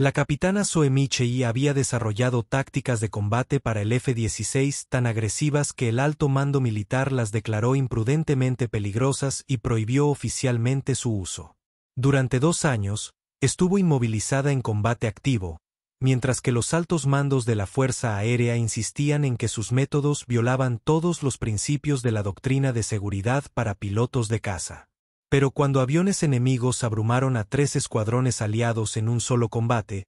La capitana Zoe Michei había desarrollado tácticas de combate para el F-16 tan agresivas que el alto mando militar las declaró imprudentemente peligrosas y prohibió oficialmente su uso. Durante 2 años, estuvo inmovilizada en combate activo, mientras que los altos mandos de la Fuerza Aérea insistían en que sus métodos violaban todos los principios de la doctrina de seguridad para pilotos de caza. Pero cuando aviones enemigos abrumaron a 3 escuadrones aliados en un solo combate,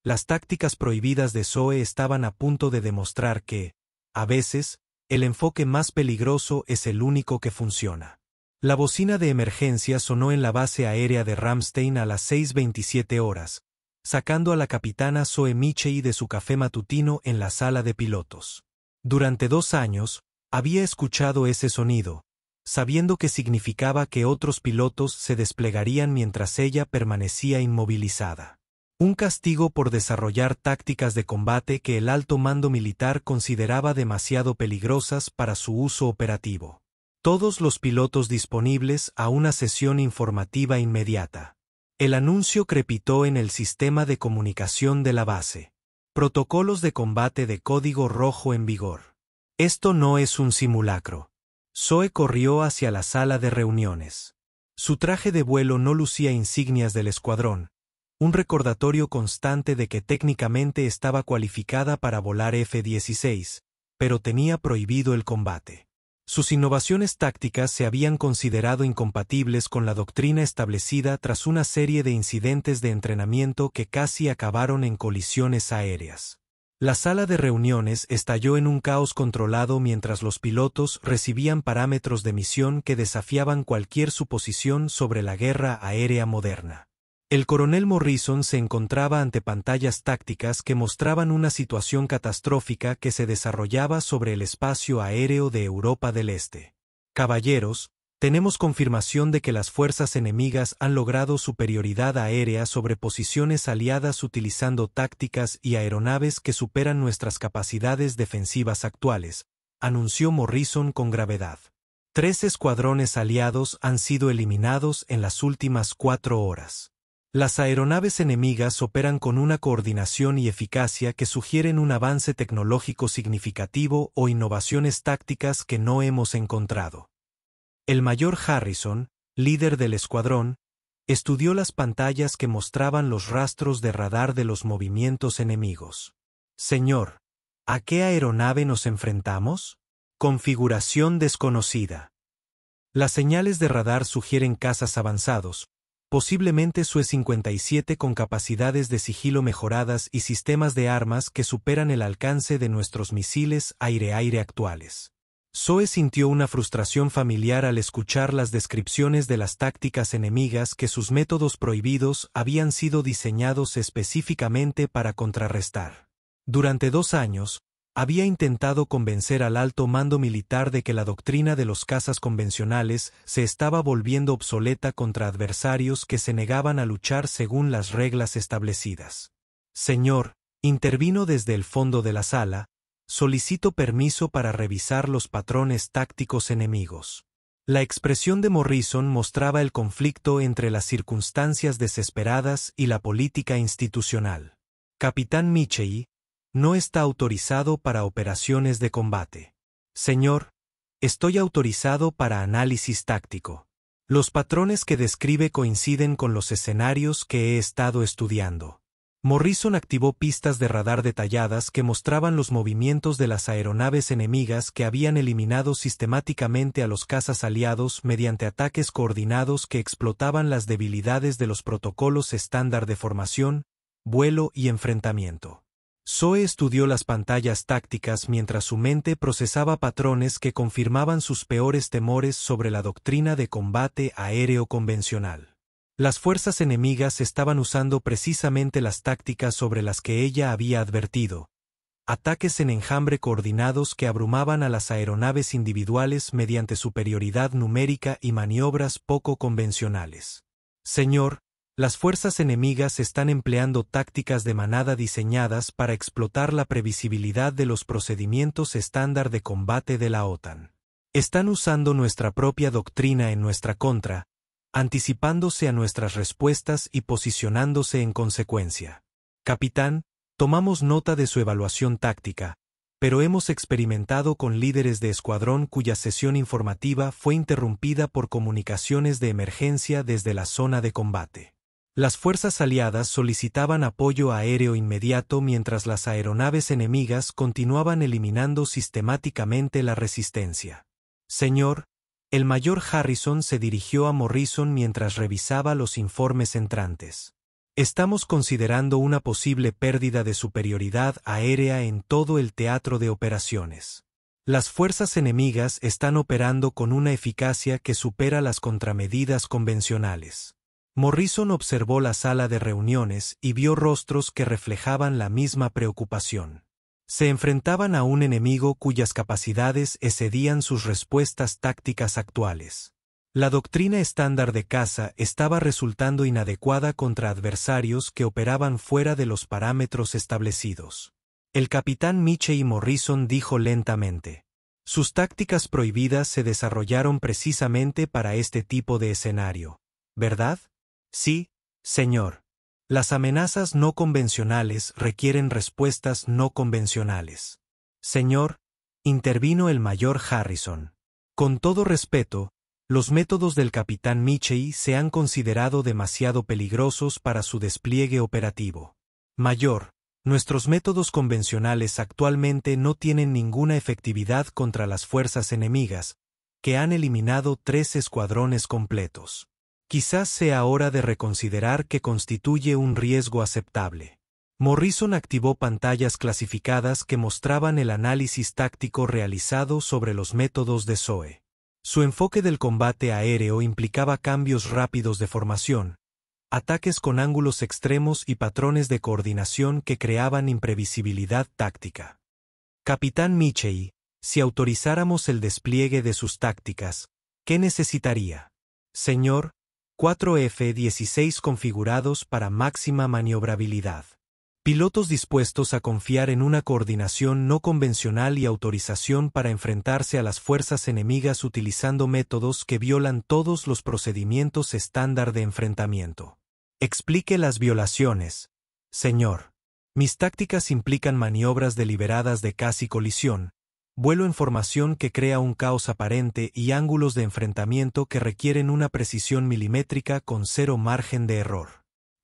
las tácticas prohibidas de Zoe estaban a punto de demostrar que, a veces, el enfoque más peligroso es el único que funciona. La bocina de emergencia sonó en la base aérea de Ramstein a las 6:27 horas, sacando a la capitana Zoe Michei de su café matutino en la sala de pilotos. Durante 2 años, había escuchado ese sonido, sabiendo que significaba que otros pilotos se desplegarían mientras ella permanecía inmovilizada. Un castigo por desarrollar tácticas de combate que el alto mando militar consideraba demasiado peligrosas para su uso operativo. Todos los pilotos disponibles a una sesión informativa inmediata. El anuncio crepitó en el sistema de comunicación de la base. Protocolos de combate de código rojo en vigor. Esto no es un simulacro. Zoe corrió hacia la sala de reuniones. Su traje de vuelo no lucía insignias del escuadrón, un recordatorio constante de que técnicamente estaba cualificada para volar F-16, pero tenía prohibido el combate. Sus innovaciones tácticas se habían considerado incompatibles con la doctrina establecida tras una serie de incidentes de entrenamiento que casi acabaron en colisiones aéreas. La sala de reuniones estalló en un caos controlado mientras los pilotos recibían parámetros de misión que desafiaban cualquier suposición sobre la guerra aérea moderna. El coronel Morrison se encontraba ante pantallas tácticas que mostraban una situación catastrófica que se desarrollaba sobre el espacio aéreo de Europa del Este. Caballeros, tenemos confirmación de que las fuerzas enemigas han logrado superioridad aérea sobre posiciones aliadas utilizando tácticas y aeronaves que superan nuestras capacidades defensivas actuales, anunció Morrison con gravedad. 3 escuadrones aliados han sido eliminados en las últimas 4 horas. Las aeronaves enemigas operan con una coordinación y eficacia que sugieren un avance tecnológico significativo o innovaciones tácticas que no hemos encontrado. El mayor Harrison, líder del escuadrón, estudió las pantallas que mostraban los rastros de radar de los movimientos enemigos. Señor, ¿a qué aeronave nos enfrentamos? Configuración desconocida. Las señales de radar sugieren cazas avanzados, posiblemente Su-57 con capacidades de sigilo mejoradas y sistemas de armas que superan el alcance de nuestros misiles aire-aire actuales. Zoe sintió una frustración familiar al escuchar las descripciones de las tácticas enemigas que sus métodos prohibidos habían sido diseñados específicamente para contrarrestar. Durante 2 años, había intentado convencer al alto mando militar de que la doctrina de los cazas convencionales se estaba volviendo obsoleta contra adversarios que se negaban a luchar según las reglas establecidas. Señor, intervino desde el fondo de la sala, solicito permiso para revisar los patrones tácticos enemigos. La expresión de Morrison mostraba el conflicto entre las circunstancias desesperadas y la política institucional. Capitán Michei, no está autorizado para operaciones de combate. Señor, estoy autorizado para análisis táctico. Los patrones que describe coinciden con los escenarios que he estado estudiando. Morrison activó pistas de radar detalladas que mostraban los movimientos de las aeronaves enemigas que habían eliminado sistemáticamente a los cazas aliados mediante ataques coordinados que explotaban las debilidades de los protocolos estándar de formación, vuelo y enfrentamiento. Zoe estudió las pantallas tácticas mientras su mente procesaba patrones que confirmaban sus peores temores sobre la doctrina de combate aéreo convencional. Las fuerzas enemigas estaban usando precisamente las tácticas sobre las que ella había advertido. Ataques en enjambre coordinados que abrumaban a las aeronaves individuales mediante superioridad numérica y maniobras poco convencionales. Señor, las fuerzas enemigas están empleando tácticas de manada diseñadas para explotar la previsibilidad de los procedimientos estándar de combate de la OTAN. Están usando nuestra propia doctrina en nuestra contra, anticipándose a nuestras respuestas y posicionándose en consecuencia. Capitán, tomamos nota de su evaluación táctica, pero hemos experimentado con líderes de escuadrón cuya sesión informativa fue interrumpida por comunicaciones de emergencia desde la zona de combate. Las fuerzas aliadas solicitaban apoyo aéreo inmediato mientras las aeronaves enemigas continuaban eliminando sistemáticamente la resistencia. Señor, el mayor Harrison se dirigió a Morrison mientras revisaba los informes entrantes. Estamos considerando una posible pérdida de superioridad aérea en todo el teatro de operaciones. Las fuerzas enemigas están operando con una eficacia que supera las contramedidas convencionales. Morrison observó la sala de reuniones y vio rostros que reflejaban la misma preocupación. Se enfrentaban a un enemigo cuyas capacidades excedían sus respuestas tácticas actuales. La doctrina estándar de caza estaba resultando inadecuada contra adversarios que operaban fuera de los parámetros establecidos. El capitán Michey Morrison dijo lentamente: sus tácticas prohibidas se desarrollaron precisamente para este tipo de escenario, ¿verdad? Sí, señor. Las amenazas no convencionales requieren respuestas no convencionales. Señor, intervino el mayor Harrison. Con todo respeto, los métodos del capitán Michey se han considerado demasiado peligrosos para su despliegue operativo. Mayor, nuestros métodos convencionales actualmente no tienen ninguna efectividad contra las fuerzas enemigas, que han eliminado 3 escuadrones completos. Quizás sea hora de reconsiderar que constituye un riesgo aceptable. Morrison activó pantallas clasificadas que mostraban el análisis táctico realizado sobre los métodos de Zoe. Su enfoque del combate aéreo implicaba cambios rápidos de formación, ataques con ángulos extremos y patrones de coordinación que creaban imprevisibilidad táctica. Capitán Michey, si autorizáramos el despliegue de sus tácticas, ¿qué necesitaría? Señor, 4 F-16 configurados para máxima maniobrabilidad. Pilotos dispuestos a confiar en una coordinación no convencional y autorización para enfrentarse a las fuerzas enemigas utilizando métodos que violan todos los procedimientos estándar de enfrentamiento. Explique las violaciones, señor. Mis tácticas implican maniobras deliberadas de casi colisión, vuelo en formación que crea un caos aparente y ángulos de enfrentamiento que requieren una precisión milimétrica con 0 margen de error.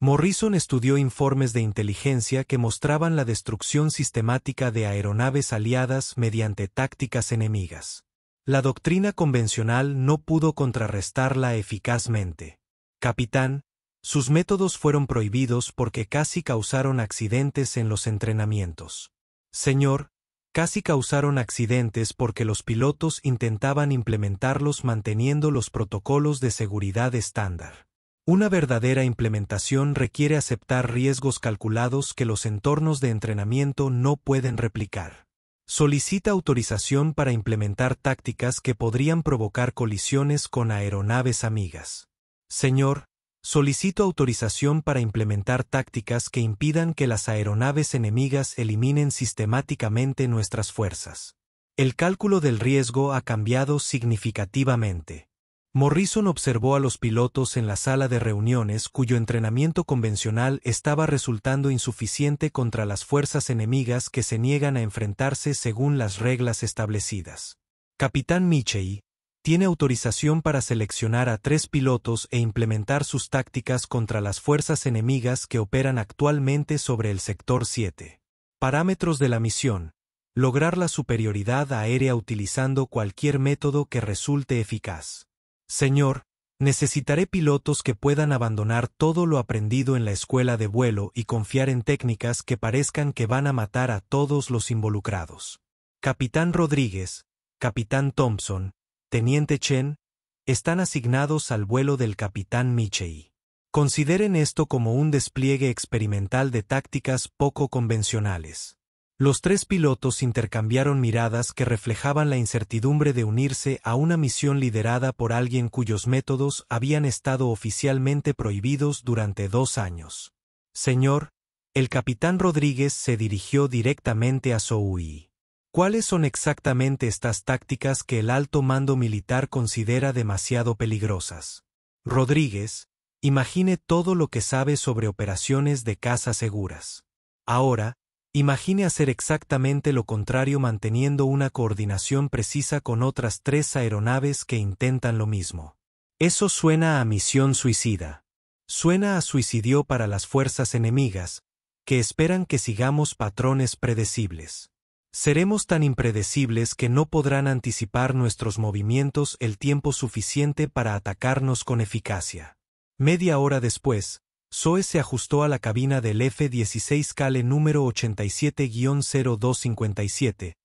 Morrison estudió informes de inteligencia que mostraban la destrucción sistemática de aeronaves aliadas mediante tácticas enemigas. La doctrina convencional no pudo contrarrestarla eficazmente. Capitán, sus métodos fueron prohibidos porque casi causaron accidentes en los entrenamientos. Señor, casi causaron accidentes porque los pilotos intentaban implementarlos manteniendo los protocolos de seguridad estándar. Una verdadera implementación requiere aceptar riesgos calculados que los entornos de entrenamiento no pueden replicar. Solicita autorización para implementar tácticas que podrían provocar colisiones con aeronaves amigas. Señor, solicito autorización para implementar tácticas que impidan que las aeronaves enemigas eliminen sistemáticamente nuestras fuerzas. El cálculo del riesgo ha cambiado significativamente. Morrison observó a los pilotos en la sala de reuniones cuyo entrenamiento convencional estaba resultando insuficiente contra las fuerzas enemigas que se niegan a enfrentarse según las reglas establecidas. Capitán Michey, tiene autorización para seleccionar a 3 pilotos e implementar sus tácticas contra las fuerzas enemigas que operan actualmente sobre el sector 7. Parámetros de la misión: lograr la superioridad aérea utilizando cualquier método que resulte eficaz. Señor, necesitaré pilotos que puedan abandonar todo lo aprendido en la escuela de vuelo y confiar en técnicas que parezcan que van a matar a todos los involucrados. Capitán Rodríguez, Capitán Thompson, Teniente Chen, están asignados al vuelo del Capitán Michey. Consideren esto como un despliegue experimental de tácticas poco convencionales. Los 3 pilotos intercambiaron miradas que reflejaban la incertidumbre de unirse a una misión liderada por alguien cuyos métodos habían estado oficialmente prohibidos durante 2 años. Señor, el capitán Rodríguez se dirigió directamente a Zoe. ¿Cuáles son exactamente estas tácticas que el alto mando militar considera demasiado peligrosas? Rodríguez, imagine todo lo que sabe sobre operaciones de caza seguras. Ahora, imagine hacer exactamente lo contrario manteniendo una coordinación precisa con otras 3 aeronaves que intentan lo mismo. Eso suena a misión suicida. Suena a suicidio para las fuerzas enemigas, que esperan que sigamos patrones predecibles. Seremos tan impredecibles que no podrán anticipar nuestros movimientos el tiempo suficiente para atacarnos con eficacia. Media hora después, Zoe se ajustó a la cabina del F-16 Kale número 87-0257,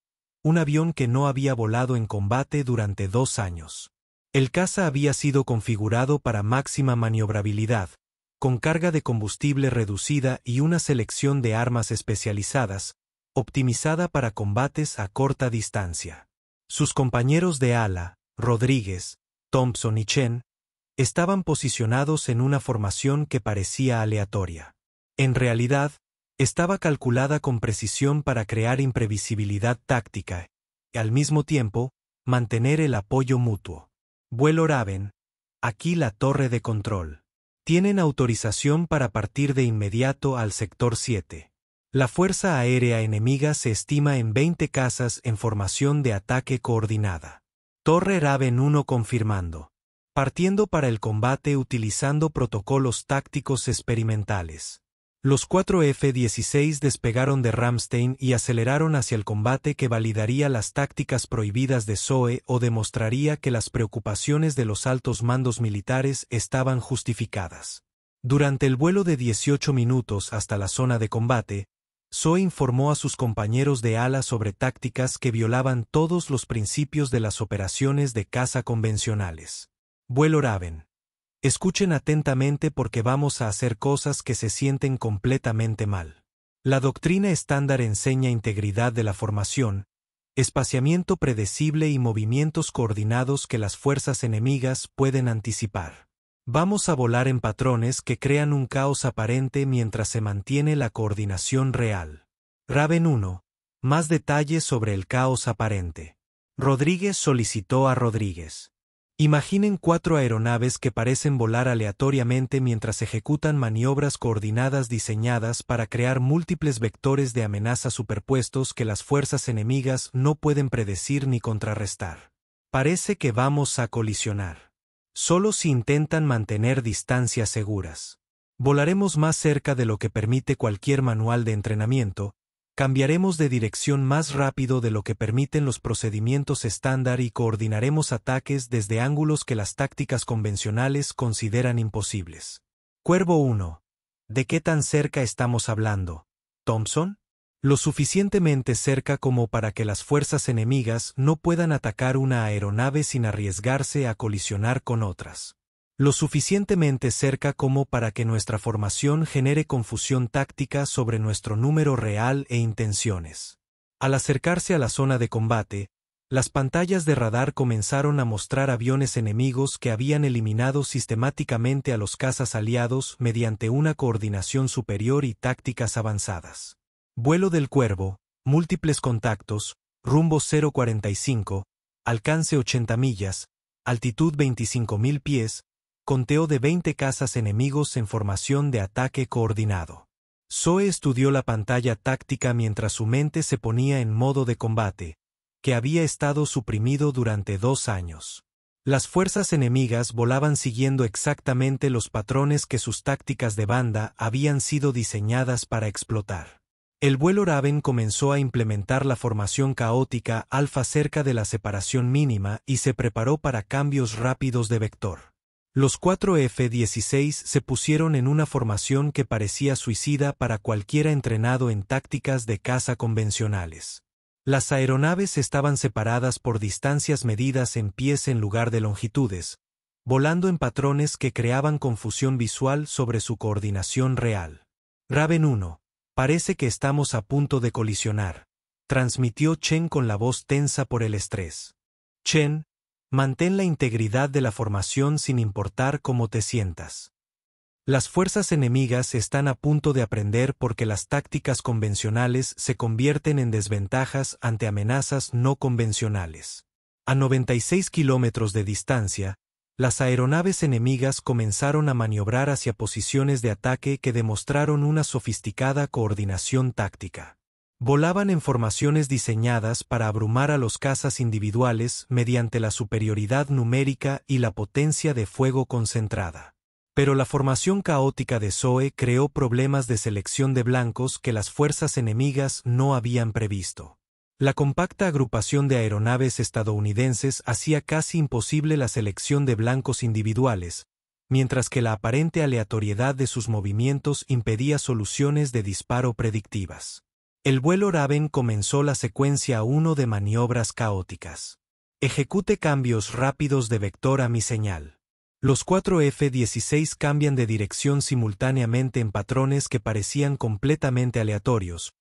un avión que no había volado en combate durante 2 años. El caza había sido configurado para máxima maniobrabilidad, con carga de combustible reducida y una selección de armas especializadas, optimizada para combates a corta distancia. Sus compañeros de ala, Rodríguez, Thompson y Chen, estaban posicionados en una formación que parecía aleatoria. En realidad, estaba calculada con precisión para crear imprevisibilidad táctica y, al mismo tiempo, mantener el apoyo mutuo. Vuelo Raven, aquí la torre de control. Tienen autorización para partir de inmediato al sector 7. La fuerza aérea enemiga se estima en 20 cazas en formación de ataque coordinada. Torre Raven 1 confirmando. Partiendo para el combate utilizando protocolos tácticos experimentales. Los 4 F-16 despegaron de Ramstein y aceleraron hacia el combate que validaría las tácticas prohibidas de Zoe o demostraría que las preocupaciones de los altos mandos militares estaban justificadas. Durante el vuelo de 18 minutos hasta la zona de combate, Zoe informó a sus compañeros de ala sobre tácticas que violaban todos los principios de las operaciones de caza convencionales. Vuelo Raven. Escuchen atentamente porque vamos a hacer cosas que se sienten completamente mal. La doctrina estándar enseña integridad de la formación, espaciamiento predecible y movimientos coordinados que las fuerzas enemigas pueden anticipar. Vamos a volar en patrones que crean un caos aparente mientras se mantiene la coordinación real. Raven 1. Más detalles sobre el caos aparente. Rodríguez solicitó a Rodríguez. Imaginen 4 aeronaves que parecen volar aleatoriamente mientras ejecutan maniobras coordinadas diseñadas para crear múltiples vectores de amenaza superpuestos que las fuerzas enemigas no pueden predecir ni contrarrestar. Parece que vamos a colisionar. Solo si intentan mantener distancias seguras. Volaremos más cerca de lo que permite cualquier manual de entrenamiento, cambiaremos de dirección más rápido de lo que permiten los procedimientos estándar y coordinaremos ataques desde ángulos que las tácticas convencionales consideran imposibles. Cuervo 1. ¿De qué tan cerca estamos hablando, Thompson? Lo suficientemente cerca como para que las fuerzas enemigas no puedan atacar una aeronave sin arriesgarse a colisionar con otras. Lo suficientemente cerca como para que nuestra formación genere confusión táctica sobre nuestro número real e intenciones. Al acercarse a la zona de combate, las pantallas de radar comenzaron a mostrar aviones enemigos que habían eliminado sistemáticamente a los cazas aliados mediante una coordinación superior y tácticas avanzadas. Vuelo del Cuervo, múltiples contactos, rumbo 045, alcance 80 millas, altitud 25.000 pies, conteo de 20 cazas enemigos en formación de ataque coordinado. Zoe estudió la pantalla táctica mientras su mente se ponía en modo de combate, que había estado suprimido durante 2 años. Las fuerzas enemigas volaban siguiendo exactamente los patrones que sus tácticas de banda habían sido diseñadas para explotar. El vuelo Raven comenzó a implementar la formación caótica alfa cerca de la separación mínima y se preparó para cambios rápidos de vector. Los 4 F-16 se pusieron en una formación que parecía suicida para cualquiera entrenado en tácticas de caza convencionales. Las aeronaves estaban separadas por distancias medidas en pies en lugar de longitudes, volando en patrones que creaban confusión visual sobre su coordinación real. Raven 1. Parece que estamos a punto de colisionar, transmitió Chen con la voz tensa por el estrés. Chen, mantén la integridad de la formación sin importar cómo te sientas. Las fuerzas enemigas están a punto de aprender porque las tácticas convencionales se convierten en desventajas ante amenazas no convencionales. A 96 kilómetros de distancia, Las aeronaves enemigas comenzaron a maniobrar hacia posiciones de ataque que demostraron una sofisticada coordinación táctica. Volaban en formaciones diseñadas para abrumar a los cazas individuales mediante la superioridad numérica y la potencia de fuego concentrada. Pero la formación caótica de Zoe creó problemas de selección de blancos que las fuerzas enemigas no habían previsto. La compacta agrupación de aeronaves estadounidenses hacía casi imposible la selección de blancos individuales, mientras que la aparente aleatoriedad de sus movimientos impedía soluciones de disparo predictivas. El vuelo Raven comenzó la secuencia 1 de maniobras caóticas. Ejecute cambios rápidos de vector a mi señal. Los 4 F-16 cambian de dirección simultáneamente en patrones que parecían completamente aleatorios,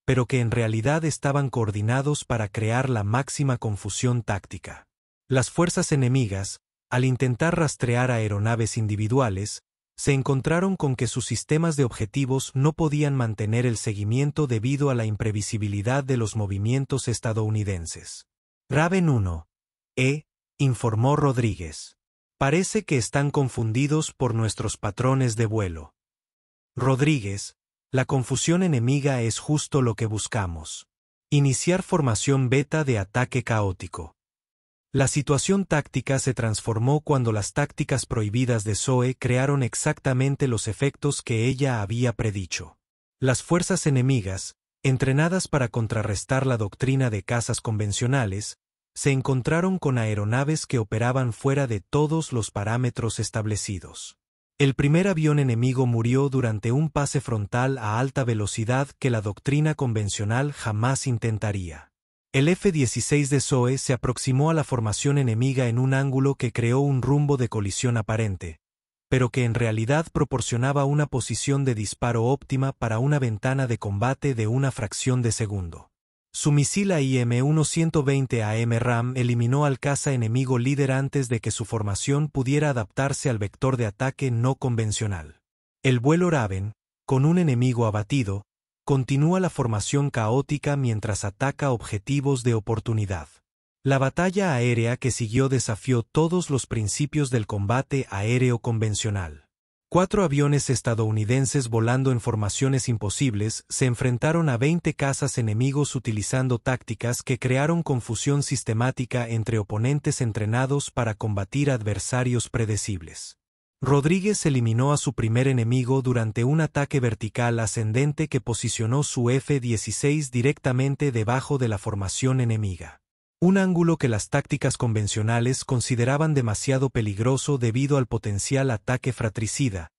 pero que en realidad estaban coordinados para crear la máxima confusión táctica. Las fuerzas enemigas, al intentar rastrear aeronaves individuales, se encontraron con que sus sistemas de objetivos no podían mantener el seguimiento debido a la imprevisibilidad de los movimientos estadounidenses. Raven 1. Informó Rodríguez. Parece que están confundidos por nuestros patrones de vuelo. Rodríguez, la confusión enemiga es justo lo que buscamos. Iniciar formación beta de ataque caótico. La situación táctica se transformó cuando las tácticas prohibidas de Zoe crearon exactamente los efectos que ella había predicho. Las fuerzas enemigas, entrenadas para contrarrestar la doctrina de cazas convencionales, se encontraron con aeronaves que operaban fuera de todos los parámetros establecidos. El primer avión enemigo murió durante un pase frontal a alta velocidad que la doctrina convencional jamás intentaría. El F-16 de Zoe se aproximó a la formación enemiga en un ángulo que creó un rumbo de colisión aparente, pero que en realidad proporcionaba una posición de disparo óptima para una ventana de combate de una fracción de segundo. Su misil AIM-120 AMRAAM eliminó al caza enemigo líder antes de que su formación pudiera adaptarse al vector de ataque no convencional. El vuelo Raven, con un enemigo abatido, continúa la formación caótica mientras ataca objetivos de oportunidad. La batalla aérea que siguió desafió todos los principios del combate aéreo convencional. 4 aviones estadounidenses volando en formaciones imposibles se enfrentaron a 20 cazas enemigos utilizando tácticas que crearon confusión sistemática entre oponentes entrenados para combatir adversarios predecibles. Rodríguez eliminó a su primer enemigo durante un ataque vertical ascendente que posicionó su F-16 directamente debajo de la formación enemiga. Un ángulo que las tácticas convencionales consideraban demasiado peligroso debido al potencial ataque fratricida,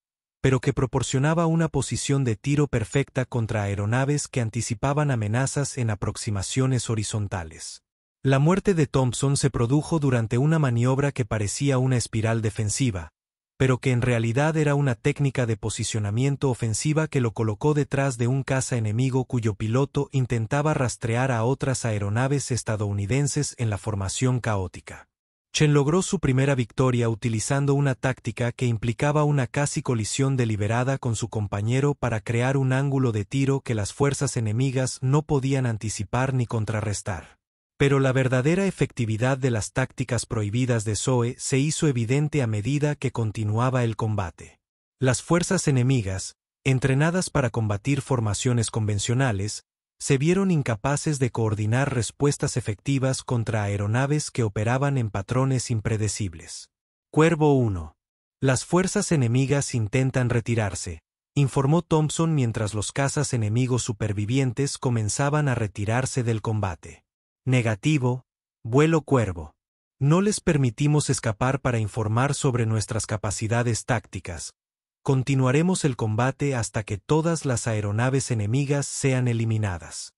pero que proporcionaba una posición de tiro perfecta contra aeronaves que anticipaban amenazas en aproximaciones horizontales. La muerte de Thompson se produjo durante una maniobra que parecía una espiral defensiva, pero que en realidad era una técnica de posicionamiento ofensiva que lo colocó detrás de un caza enemigo cuyo piloto intentaba rastrear a otras aeronaves estadounidenses en la formación caótica. Chen logró su primera victoria utilizando una táctica que implicaba una casi colisión deliberada con su compañero para crear un ángulo de tiro que las fuerzas enemigas no podían anticipar ni contrarrestar. Pero la verdadera efectividad de las tácticas prohibidas de Zoe se hizo evidente a medida que continuaba el combate. Las fuerzas enemigas, entrenadas para combatir formaciones convencionales, se vieron incapaces de coordinar respuestas efectivas contra aeronaves que operaban en patrones impredecibles. Cuervo 1. Las fuerzas enemigas intentan retirarse, informó Thompson mientras los cazas enemigos supervivientes comenzaban a retirarse del combate. Negativo, vuelo Cuervo. No les permitimos escapar para informar sobre nuestras capacidades tácticas. Continuaremos el combate hasta que todas las aeronaves enemigas sean eliminadas.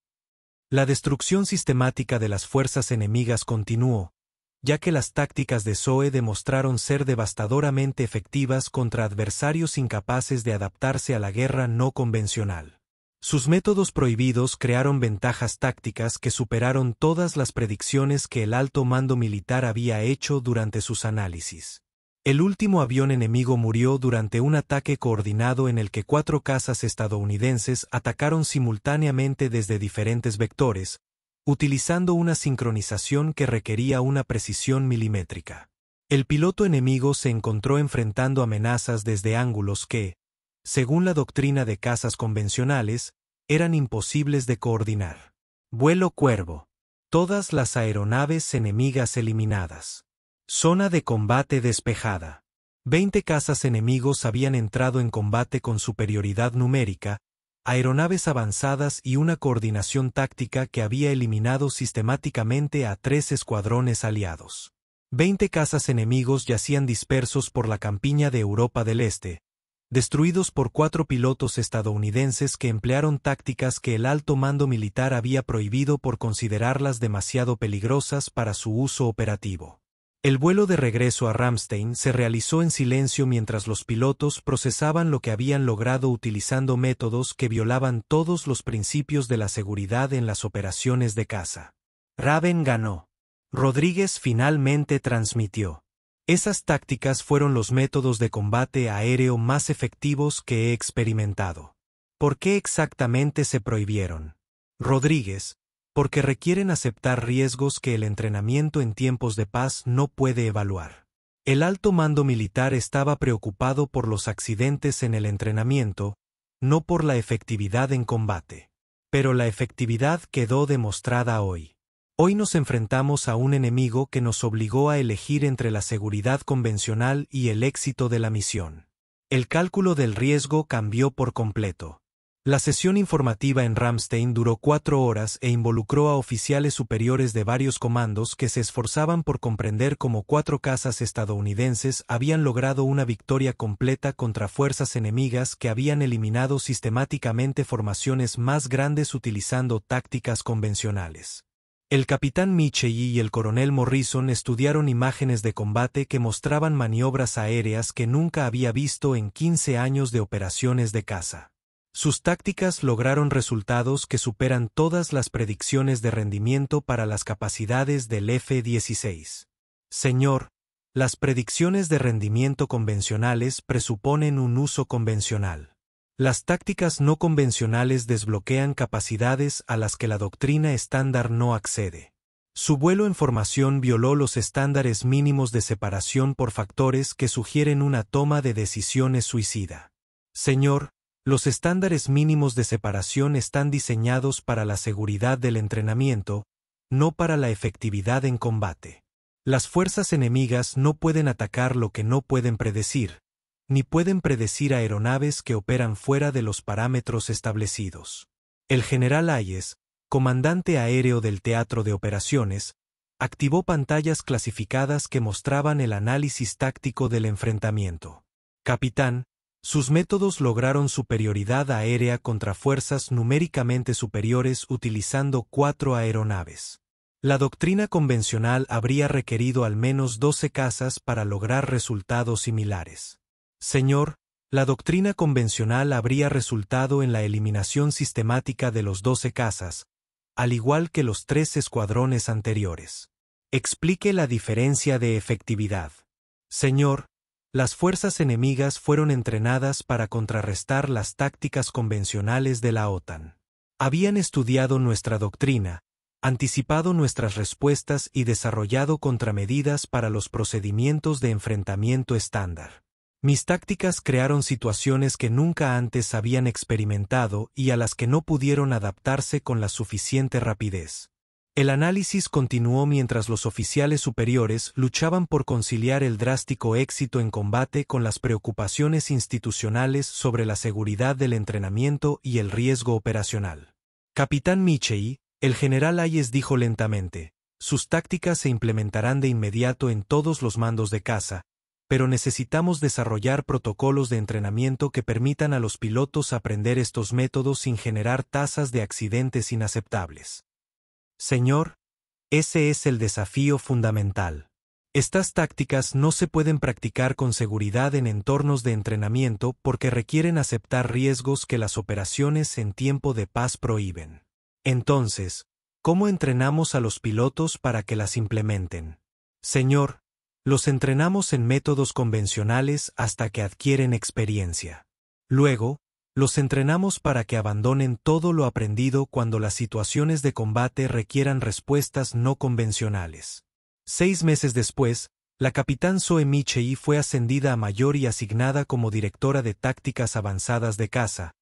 La destrucción sistemática de las fuerzas enemigas continuó, ya que las tácticas de Zoe demostraron ser devastadoramente efectivas contra adversarios incapaces de adaptarse a la guerra no convencional. Sus métodos prohibidos crearon ventajas tácticas que superaron todas las predicciones que el alto mando militar había hecho durante sus análisis. El último avión enemigo murió durante un ataque coordinado en el que 4 cazas estadounidenses atacaron simultáneamente desde diferentes vectores, utilizando una sincronización que requería una precisión milimétrica. El piloto enemigo se encontró enfrentando amenazas desde ángulos que, según la doctrina de cazas convencionales, eran imposibles de coordinar. Vuelo Cuervo. Todas las aeronaves enemigas eliminadas. Zona de combate despejada. 20 cazas enemigos habían entrado en combate con superioridad numérica, aeronaves avanzadas y una coordinación táctica que había eliminado sistemáticamente a 3 escuadrones aliados. 20 cazas enemigos yacían dispersos por la campiña de Europa del Este, destruidos por 4 pilotos estadounidenses que emplearon tácticas que el alto mando militar había prohibido por considerarlas demasiado peligrosas para su uso operativo. El vuelo de regreso a Ramstein se realizó en silencio mientras los pilotos procesaban lo que habían logrado utilizando métodos que violaban todos los principios de la seguridad en las operaciones de caza. Raven ganó. Rodríguez finalmente transmitió. Esas tácticas fueron los métodos de combate aéreo más efectivos que he experimentado. ¿Por qué exactamente se prohibieron? Rodríguez, porque requieren aceptar riesgos que el entrenamiento en tiempos de paz no puede evaluar. El alto mando militar estaba preocupado por los accidentes en el entrenamiento, no por la efectividad en combate. Pero la efectividad quedó demostrada hoy. Hoy nos enfrentamos a un enemigo que nos obligó a elegir entre la seguridad convencional y el éxito de la misión. El cálculo del riesgo cambió por completo. La sesión informativa en Ramstein duró 4 horas e involucró a oficiales superiores de varios comandos que se esforzaban por comprender cómo 4 cazas estadounidenses habían logrado una victoria completa contra fuerzas enemigas que habían eliminado sistemáticamente formaciones más grandes utilizando tácticas convencionales. El capitán Michey y el coronel Morrison estudiaron imágenes de combate que mostraban maniobras aéreas que nunca había visto en 15 años de operaciones de caza. Sus tácticas lograron resultados que superan todas las predicciones de rendimiento para las capacidades del F-16. Señor, las predicciones de rendimiento convencionales presuponen un uso convencional. Las tácticas no convencionales desbloquean capacidades a las que la doctrina estándar no accede. Su vuelo en formación violó los estándares mínimos de separación por factores que sugieren una toma de decisiones suicida. Señor, los estándares mínimos de separación están diseñados para la seguridad del entrenamiento, no para la efectividad en combate. Las fuerzas enemigas no pueden atacar lo que no pueden predecir, ni pueden predecir aeronaves que operan fuera de los parámetros establecidos. El general Hayes, comandante aéreo del teatro de operaciones, activó pantallas clasificadas que mostraban el análisis táctico del enfrentamiento. Capitán, sus métodos lograron superioridad aérea contra fuerzas numéricamente superiores utilizando 4 aeronaves. La doctrina convencional habría requerido al menos 12 cazas para lograr resultados similares. Señor, la doctrina convencional habría resultado en la eliminación sistemática de los 12 cazas, al igual que los 3 escuadrones anteriores. Explique la diferencia de efectividad. Señor, las fuerzas enemigas fueron entrenadas para contrarrestar las tácticas convencionales de la OTAN. Habían estudiado nuestra doctrina, anticipado nuestras respuestas y desarrollado contramedidas para los procedimientos de enfrentamiento estándar. Mis tácticas crearon situaciones que nunca antes habían experimentado y a las que no pudieron adaptarse con la suficiente rapidez. El análisis continuó mientras los oficiales superiores luchaban por conciliar el drástico éxito en combate con las preocupaciones institucionales sobre la seguridad del entrenamiento y el riesgo operacional. Capitán Michey, el general Hayes dijo lentamente, sus tácticas se implementarán de inmediato en todos los mandos de caza, pero necesitamos desarrollar protocolos de entrenamiento que permitan a los pilotos aprender estos métodos sin generar tasas de accidentes inaceptables. Señor, ese es el desafío fundamental. Estas tácticas no se pueden practicar con seguridad en entornos de entrenamiento porque requieren aceptar riesgos que las operaciones en tiempo de paz prohíben. Entonces, ¿cómo entrenamos a los pilotos para que las implementen? Señor, los entrenamos en métodos convencionales hasta que adquieren experiencia. Luego, los entrenamos para que abandonen todo lo aprendido cuando las situaciones de combate requieran respuestas no convencionales. 6 meses después, La capitán Zoe Michei fue ascendida a mayor y asignada como directora de tácticas avanzadas de caza,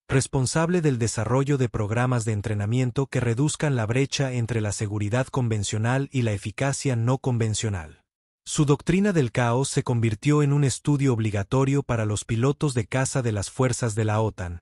responsable del desarrollo de programas de entrenamiento que reduzcan la brecha entre la seguridad convencional y la eficacia no convencional. Su doctrina del caos se convirtió en un estudio obligatorio para los pilotos de caza de las fuerzas de la OTAN,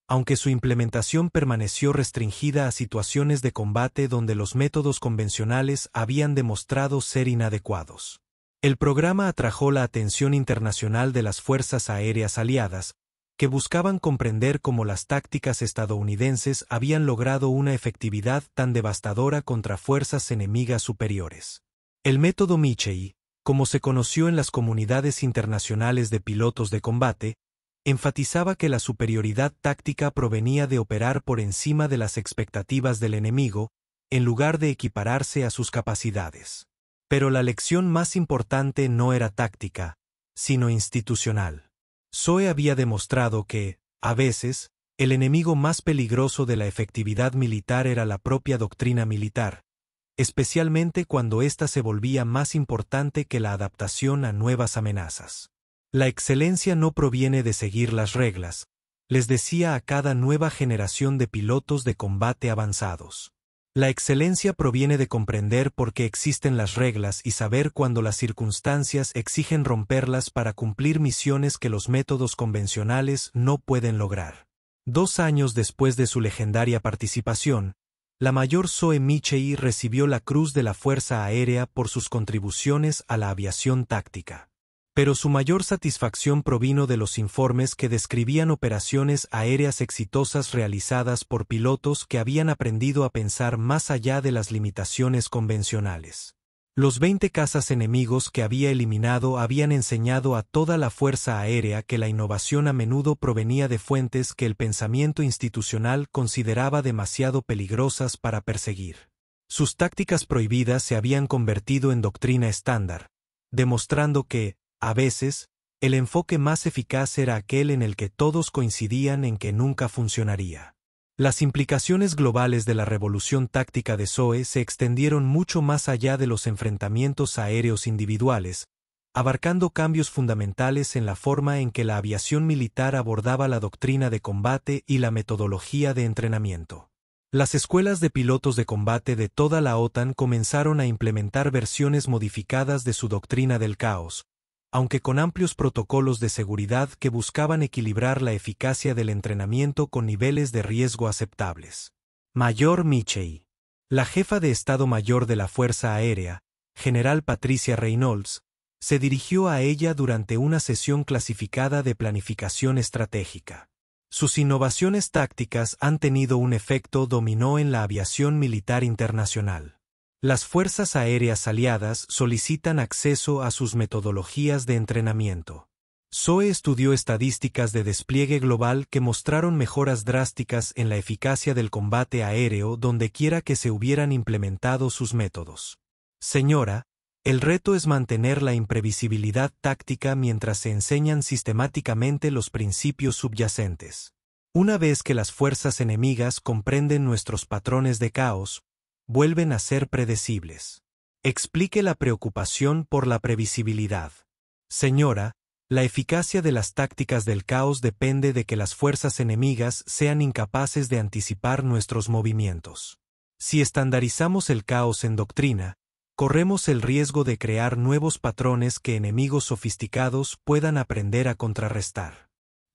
aunque su implementación permaneció restringida a situaciones de combate donde los métodos convencionales habían demostrado ser inadecuados. El programa atrajo la atención internacional de las fuerzas aéreas aliadas, que buscaban comprender cómo las tácticas estadounidenses habían logrado una efectividad tan devastadora contra fuerzas enemigas superiores. El método Michei, como se conoció en las comunidades internacionales de pilotos de combate, enfatizaba que la superioridad táctica provenía de operar por encima de las expectativas del enemigo, en lugar de equipararse a sus capacidades. Pero la lección más importante no era táctica, sino institucional. Zoe había demostrado que, a veces, el enemigo más peligroso de la efectividad militar era la propia doctrina militar, especialmente cuando ésta se volvía más importante que la adaptación a nuevas amenazas. La excelencia no proviene de seguir las reglas, les decía a cada nueva generación de pilotos de combate avanzados. La excelencia proviene de comprender por qué existen las reglas y saber cuándo las circunstancias exigen romperlas para cumplir misiones que los métodos convencionales no pueden lograr. 2 años después de su legendaria participación, la mayor Zoe Michei recibió la Cruz de la Fuerza Aérea por sus contribuciones a la aviación táctica. Pero su mayor satisfacción provino de los informes que describían operaciones aéreas exitosas realizadas por pilotos que habían aprendido a pensar más allá de las limitaciones convencionales. Los 20 cazas enemigos que había eliminado habían enseñado a toda la Fuerza Aérea que la innovación a menudo provenía de fuentes que el pensamiento institucional consideraba demasiado peligrosas para perseguir. Sus tácticas prohibidas se habían convertido en doctrina estándar, demostrando que, a veces, el enfoque más eficaz era aquel en el que todos coincidían en que nunca funcionaría. Las implicaciones globales de la revolución táctica de Zoe se extendieron mucho más allá de los enfrentamientos aéreos individuales, abarcando cambios fundamentales en la forma en que la aviación militar abordaba la doctrina de combate y la metodología de entrenamiento. Las escuelas de pilotos de combate de toda la OTAN comenzaron a implementar versiones modificadas de su doctrina del caos, aunque con amplios protocolos de seguridad que buscaban equilibrar la eficacia del entrenamiento con niveles de riesgo aceptables. Mayor Michei. La jefa de Estado Mayor de la Fuerza Aérea, General Patricia Reynolds, se dirigió a ella durante una sesión clasificada de planificación estratégica. Sus innovaciones tácticas han tenido un efecto dominó en la aviación militar internacional. Las fuerzas aéreas aliadas solicitan acceso a sus metodologías de entrenamiento. Zoe estudió estadísticas de despliegue global que mostraron mejoras drásticas en la eficacia del combate aéreo dondequiera que se hubieran implementado sus métodos. Señora, el reto es mantener la imprevisibilidad táctica mientras se enseñan sistemáticamente los principios subyacentes. Una vez que las fuerzas enemigas comprenden nuestros patrones de caos, vuelven a ser predecibles. Explique la preocupación por la previsibilidad. Señora, la eficacia de las tácticas del caos depende de que las fuerzas enemigas sean incapaces de anticipar nuestros movimientos. Si estandarizamos el caos en doctrina, corremos el riesgo de crear nuevos patrones que enemigos sofisticados puedan aprender a contrarrestar.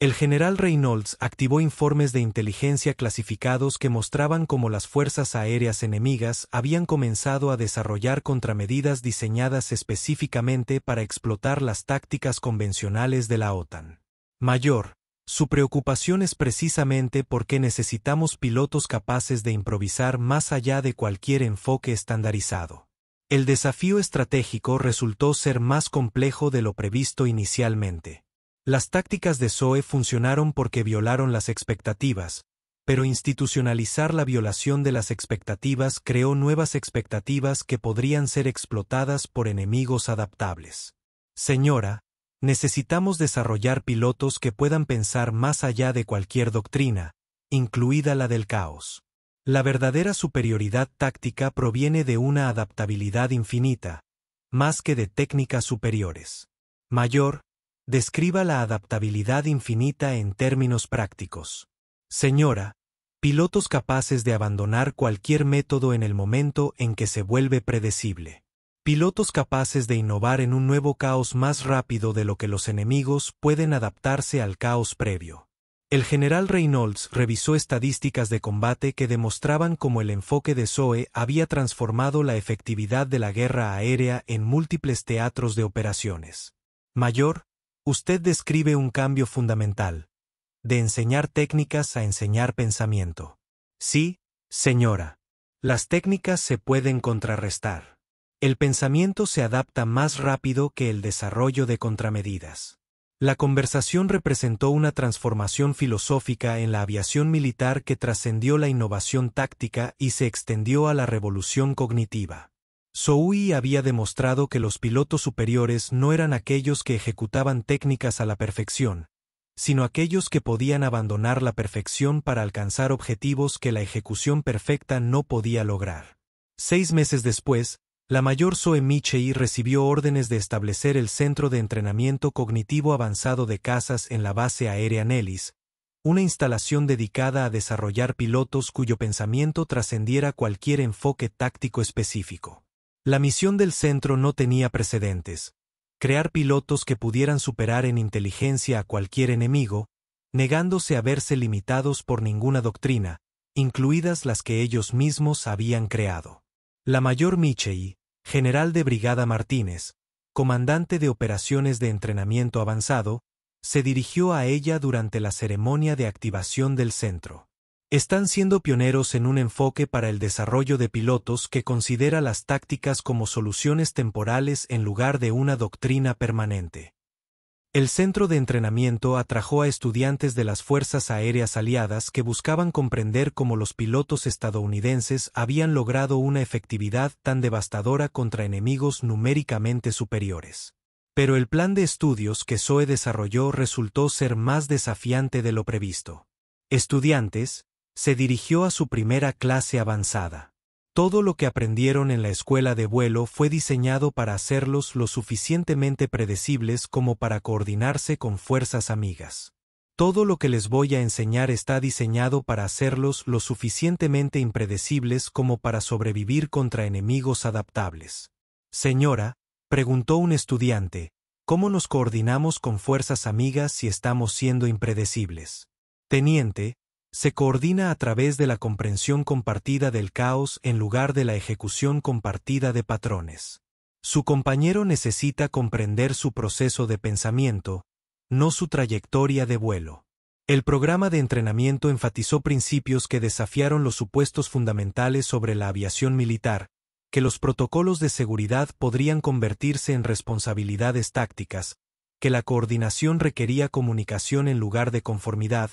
El general Reynolds activó informes de inteligencia clasificados que mostraban cómo las fuerzas aéreas enemigas habían comenzado a desarrollar contramedidas diseñadas específicamente para explotar las tácticas convencionales de la OTAN. Mayor, su preocupación es precisamente porque necesitamos pilotos capaces de improvisar más allá de cualquier enfoque estandarizado. El desafío estratégico resultó ser más complejo de lo previsto inicialmente. Las tácticas de Zoe funcionaron porque violaron las expectativas, pero institucionalizar la violación de las expectativas creó nuevas expectativas que podrían ser explotadas por enemigos adaptables. Señora, necesitamos desarrollar pilotos que puedan pensar más allá de cualquier doctrina, incluida la del caos. La verdadera superioridad táctica proviene de una adaptabilidad infinita, más que de técnicas superiores. Mayor, describa la adaptabilidad infinita en términos prácticos. Señora, pilotos capaces de abandonar cualquier método en el momento en que se vuelve predecible. Pilotos capaces de innovar en un nuevo caos más rápido de lo que los enemigos pueden adaptarse al caos previo. El general Reynolds revisó estadísticas de combate que demostraban cómo el enfoque de Zoe había transformado la efectividad de la guerra aérea en múltiples teatros de operaciones. Mayor, usted describe un cambio fundamental, de enseñar técnicas a enseñar pensamiento. Sí, señora. Las técnicas se pueden contrarrestar. El pensamiento se adapta más rápido que el desarrollo de contramedidas. La conversación representó una transformación filosófica en la aviación militar que trascendió la innovación táctica y se extendió a la revolución cognitiva. Zoe había demostrado que los pilotos superiores no eran aquellos que ejecutaban técnicas a la perfección, sino aquellos que podían abandonar la perfección para alcanzar objetivos que la ejecución perfecta no podía lograr. 6 meses después, la mayor Zoe Michei recibió órdenes de establecer el Centro de Entrenamiento Cognitivo Avanzado de Cazas en la Base Aérea Nellis, una instalación dedicada a desarrollar pilotos cuyo pensamiento trascendiera cualquier enfoque táctico específico. La misión del centro no tenía precedentes: crear pilotos que pudieran superar en inteligencia a cualquier enemigo, negándose a verse limitados por ninguna doctrina, incluidas las que ellos mismos habían creado. La mayor Michei, general de brigada Martínez, comandante de operaciones de entrenamiento avanzado, se dirigió a ella durante la ceremonia de activación del centro. Están siendo pioneros en un enfoque para el desarrollo de pilotos que considera las tácticas como soluciones temporales en lugar de una doctrina permanente. El centro de entrenamiento atrajo a estudiantes de las Fuerzas Aéreas Aliadas que buscaban comprender cómo los pilotos estadounidenses habían logrado una efectividad tan devastadora contra enemigos numéricamente superiores. Pero el plan de estudios que Zoe desarrolló resultó ser más desafiante de lo previsto. Estudiantes, se dirigió a su primera clase avanzada. Todo lo que aprendieron en la escuela de vuelo fue diseñado para hacerlos lo suficientemente predecibles como para coordinarse con fuerzas amigas. Todo lo que les voy a enseñar está diseñado para hacerlos lo suficientemente impredecibles como para sobrevivir contra enemigos adaptables. Señora, preguntó un estudiante, ¿cómo nos coordinamos con fuerzas amigas si estamos siendo impredecibles? Teniente, se coordina a través de la comprensión compartida del caos en lugar de la ejecución compartida de patrones. Su compañero necesita comprender su proceso de pensamiento, no su trayectoria de vuelo. El programa de entrenamiento enfatizó principios que desafiaron los supuestos fundamentales sobre la aviación militar, que los protocolos de seguridad podrían convertirse en responsabilidades tácticas, que la coordinación requería comunicación en lugar de conformidad,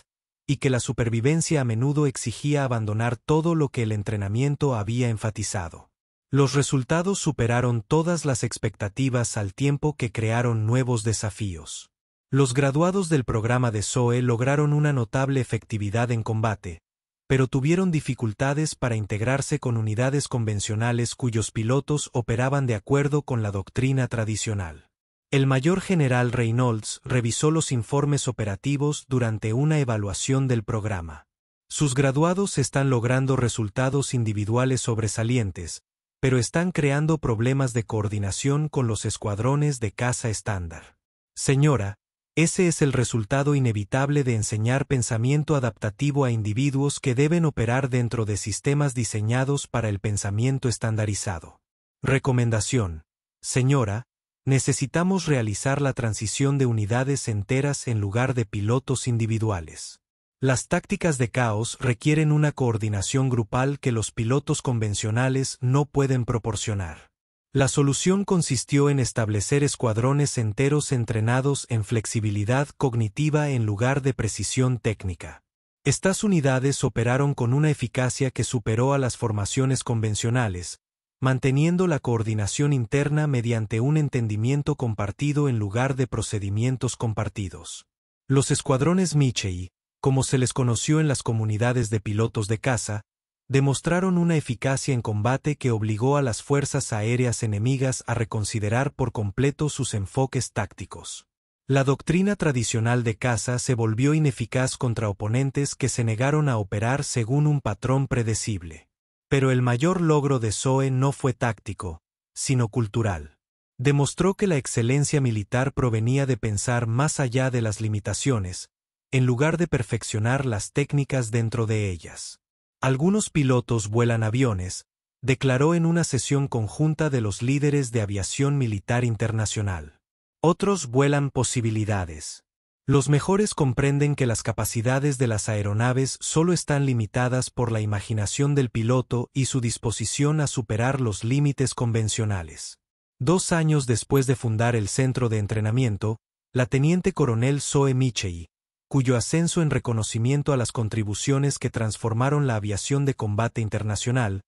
y que la supervivencia a menudo exigía abandonar todo lo que el entrenamiento había enfatizado. Los resultados superaron todas las expectativas al tiempo que crearon nuevos desafíos. Los graduados del programa de Zoe lograron una notable efectividad en combate, pero tuvieron dificultades para integrarse con unidades convencionales cuyos pilotos operaban de acuerdo con la doctrina tradicional. El mayor general Reynolds revisó los informes operativos durante una evaluación del programa. Sus graduados están logrando resultados individuales sobresalientes, pero están creando problemas de coordinación con los escuadrones de caza estándar. Señora, ese es el resultado inevitable de enseñar pensamiento adaptativo a individuos que deben operar dentro de sistemas diseñados para el pensamiento estandarizado. Recomendación. Señora, necesitamos realizar la transición de unidades enteras en lugar de pilotos individuales. Las tácticas de caos requieren una coordinación grupal que los pilotos convencionales no pueden proporcionar. La solución consistió en establecer escuadrones enteros entrenados en flexibilidad cognitiva en lugar de precisión técnica. Estas unidades operaron con una eficacia que superó a las formaciones convencionales, manteniendo la coordinación interna mediante un entendimiento compartido en lugar de procedimientos compartidos. Los escuadrones Michei, como se les conoció en las comunidades de pilotos de caza, demostraron una eficacia en combate que obligó a las fuerzas aéreas enemigas a reconsiderar por completo sus enfoques tácticos. La doctrina tradicional de caza se volvió ineficaz contra oponentes que se negaron a operar según un patrón predecible. Pero el mayor logro de Zoe no fue táctico, sino cultural. Demostró que la excelencia militar provenía de pensar más allá de las limitaciones, en lugar de perfeccionar las técnicas dentro de ellas. Algunos pilotos vuelan aviones, declaró en una sesión conjunta de los líderes de aviación militar internacional. Otros vuelan posibilidades. Los mejores comprenden que las capacidades de las aeronaves solo están limitadas por la imaginación del piloto y su disposición a superar los límites convencionales. 2 años después de fundar el centro de entrenamiento, la teniente coronel Zoe Michei, cuyo ascenso en reconocimiento a las contribuciones que transformaron la aviación de combate internacional,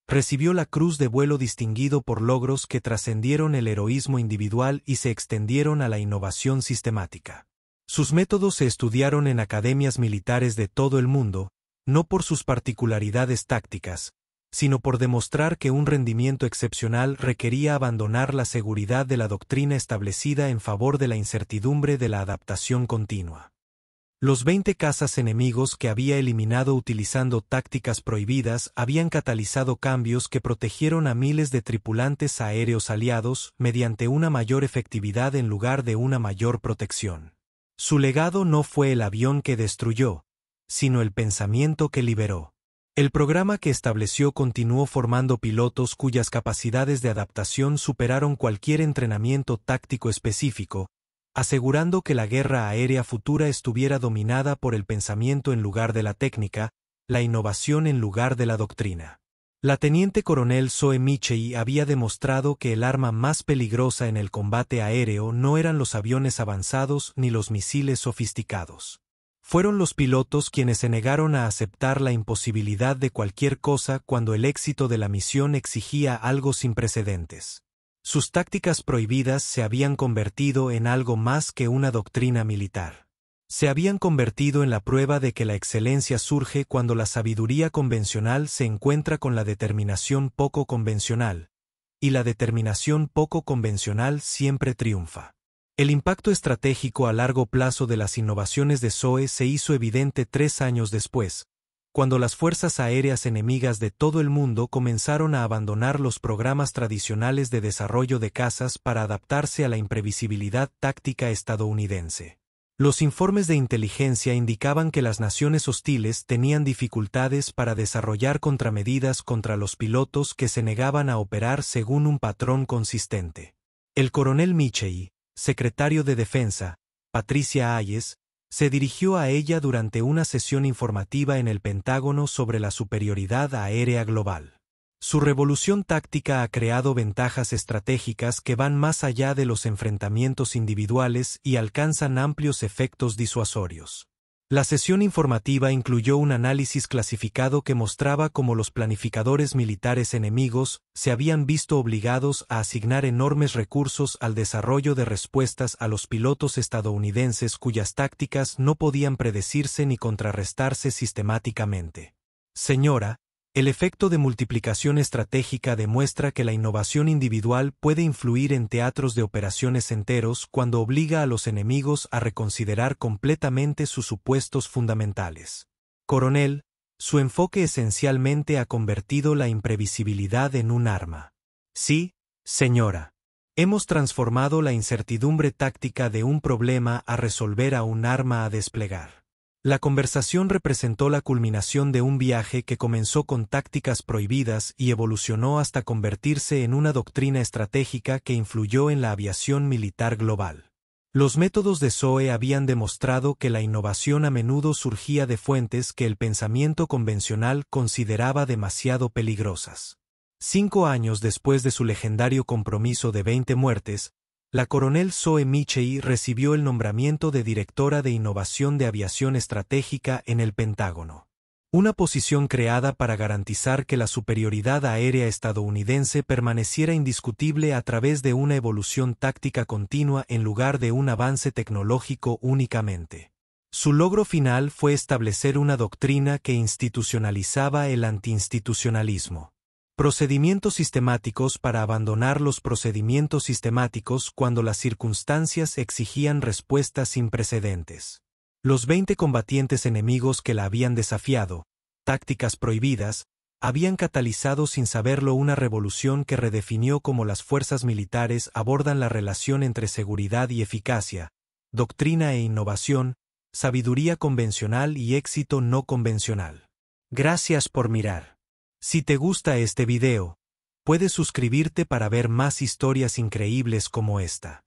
recibió la Cruz de Vuelo Distinguido por logros que trascendieron el heroísmo individual y se extendieron a la innovación sistemática. Sus métodos se estudiaron en academias militares de todo el mundo, no por sus particularidades tácticas, sino por demostrar que un rendimiento excepcional requería abandonar la seguridad de la doctrina establecida en favor de la incertidumbre de la adaptación continua. Los 20 cazas enemigos que había eliminado utilizando tácticas prohibidas habían catalizado cambios que protegieron a miles de tripulantes aéreos aliados mediante una mayor efectividad en lugar de una mayor protección. Su legado no fue el avión que destruyó, sino el pensamiento que liberó. El programa que estableció continuó formando pilotos cuyas capacidades de adaptación superaron cualquier entrenamiento táctico específico, asegurando que la guerra aérea futura estuviera dominada por el pensamiento en lugar de la técnica, la innovación en lugar de la doctrina. La teniente coronel Zoe Michei había demostrado que el arma más peligrosa en el combate aéreo no eran los aviones avanzados ni los misiles sofisticados. Fueron los pilotos quienes se negaron a aceptar la imposibilidad de cualquier cosa cuando el éxito de la misión exigía algo sin precedentes. Sus tácticas prohibidas se habían convertido en algo más que una doctrina militar. Se habían convertido en la prueba de que la excelencia surge cuando la sabiduría convencional se encuentra con la determinación poco convencional, y la determinación poco convencional siempre triunfa. El impacto estratégico a largo plazo de las innovaciones de Zoe se hizo evidente 3 años después, cuando las fuerzas aéreas enemigas de todo el mundo comenzaron a abandonar los programas tradicionales de desarrollo de cazas para adaptarse a la imprevisibilidad táctica estadounidense. Los informes de inteligencia indicaban que las naciones hostiles tenían dificultades para desarrollar contramedidas contra los pilotos que se negaban a operar según un patrón consistente. El coronel Michei, secretario de Defensa, Patricia Hayes, se dirigió a ella durante una sesión informativa en el Pentágono sobre la superioridad aérea global. Su revolución táctica ha creado ventajas estratégicas que van más allá de los enfrentamientos individuales y alcanzan amplios efectos disuasorios. La sesión informativa incluyó un análisis clasificado que mostraba cómo los planificadores militares enemigos se habían visto obligados a asignar enormes recursos al desarrollo de respuestas a los pilotos estadounidenses cuyas tácticas no podían predecirse ni contrarrestarse sistemáticamente. Señora, el efecto de multiplicación estratégica demuestra que la innovación individual puede influir en teatros de operaciones enteros cuando obliga a los enemigos a reconsiderar completamente sus supuestos fundamentales. Coronel, su enfoque esencialmente ha convertido la imprevisibilidad en un arma. Sí, señora. Hemos transformado la incertidumbre táctica de un problema a resolver a un arma a desplegar. La conversación representó la culminación de un viaje que comenzó con tácticas prohibidas y evolucionó hasta convertirse en una doctrina estratégica que influyó en la aviación militar global. Los métodos de Zoe habían demostrado que la innovación a menudo surgía de fuentes que el pensamiento convencional consideraba demasiado peligrosas. 5 años después de su legendario compromiso de 20 muertes, la coronel Zoe Michei recibió el nombramiento de directora de Innovación de Aviación Estratégica en el Pentágono. Una posición creada para garantizar que la superioridad aérea estadounidense permaneciera indiscutible a través de una evolución táctica continua en lugar de un avance tecnológico únicamente. Su logro final fue establecer una doctrina que institucionalizaba el antiinstitucionalismo. Procedimientos sistemáticos para abandonar los procedimientos sistemáticos cuando las circunstancias exigían respuestas sin precedentes. Los 20 combatientes enemigos que la habían desafiado, tácticas prohibidas, habían catalizado sin saberlo una revolución que redefinió cómo las fuerzas militares abordan la relación entre seguridad y eficacia, doctrina e innovación, sabiduría convencional y éxito no convencional. Gracias por mirar. Si te gusta este video, puedes suscribirte para ver más historias increíbles como esta.